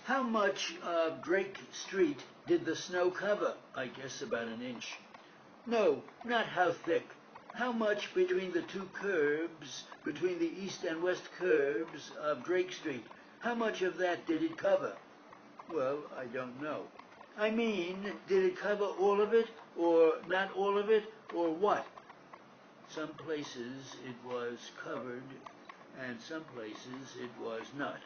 How much of Drake Street did the snow cover? I guess about an inch. No, not how thick. How much between the two curbs, between the east and west curbs of Drake Street? How much of that did it cover? Well, I don't know. I mean, did it cover all of it, or not all of it, or what? Some places it was covered, and some places it was not.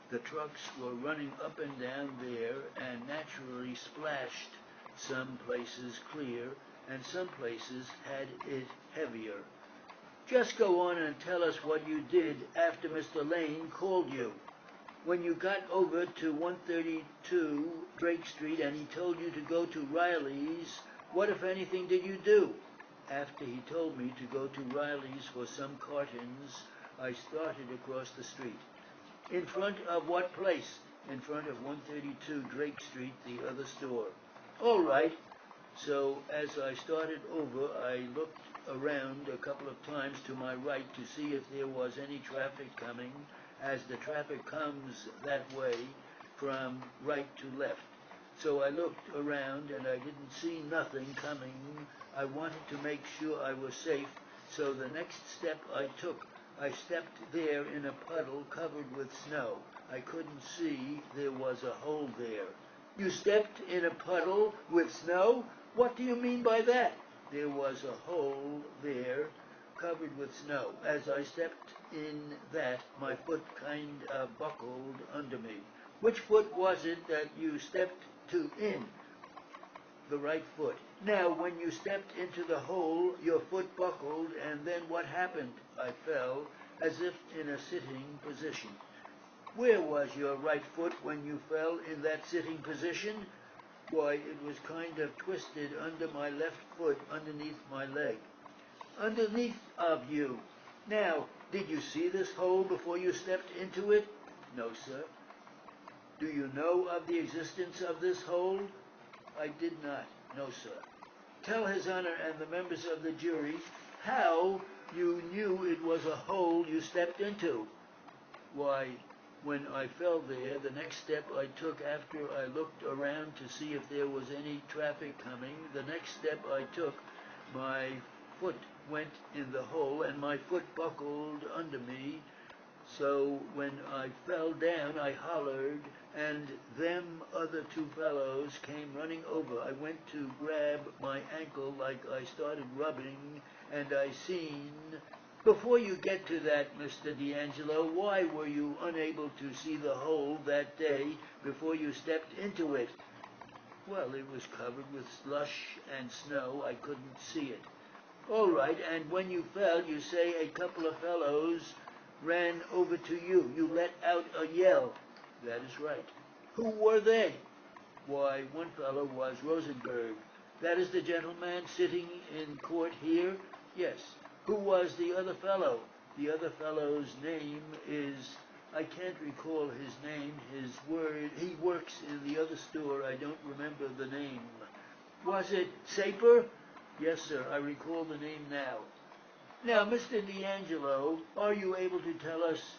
The trucks were running up and down there and naturally splashed some places clear, and some places had it heavier. Just go on and tell us what you did after Mr. Lane called you. When you got over to 132 Drake Street and he told you to go to Riley's, what, if anything, did you do? After he told me to go to Riley's for some cartons, I started across the street. In front of what place? In front of 132 Drake Street, the other store. All right. So as I started over, I looked around a couple of times to my right to see if there was any traffic coming, as the traffic comes that way from right to left. So I looked around and I didn't see nothing coming. I wanted to make sure I was safe, so the next step I took, I stepped there in a puddle covered with snow. I couldn't see there was a hole there. You stepped in a puddle with snow? What do you mean by that? There was a hole there covered with snow. As I stepped in that, my foot kind of buckled under me. Which foot was it that you stepped to in? The right foot. Now, when you stepped into the hole, your foot buckled, and then what happened? I fell, as if in a sitting position. Where was your right foot when you fell in that sitting position? Why, it was kind of twisted under my left foot, underneath my leg. Underneath of you. Now, did you see this hole before you stepped into it? No, sir. Do you know of the existence of this hole? I did not. No, sir. Tell His Honor and the members of the jury how you knew it was a hole you stepped into. Why, when I fell there, the next step I took after I looked around to see if there was any traffic coming, the next step I took, my foot went in the hole and my foot buckled under me. So when I fell down, I hollered, and them other two fellows came running over. I went to grab my ankle like I started rubbing, and I seen. Before you get to that, Mr. D'Angelo, why were you unable to see the hole that day before you stepped into it? Well, it was covered with slush and snow. I couldn't see it. All right, and when you fell, you say a couple of fellows ran over to you. You let out a yell. That is right. Who were they? Why, one fellow was Rosenberg. That is the gentleman sitting in court here? Yes. Who was the other fellow? The other fellow's name is, I can't recall his name, he works in the other store, I don't remember the name. Was it Saper? Yes, sir, I recall the name now. Now, Mr. D'Angelo, are you able to tell us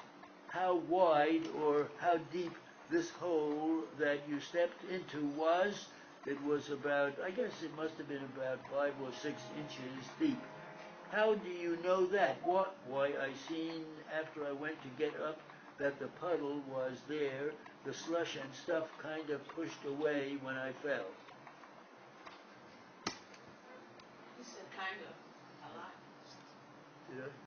how wide or how deep this hole that you stepped into was? It was about, I guess it must have been about 5 or 6 inches deep. How do you know that? What? Why, I seen after I went to get up that the puddle was there, the slush and stuff kind of pushed away when I fell. You said kind of a lot. Did I?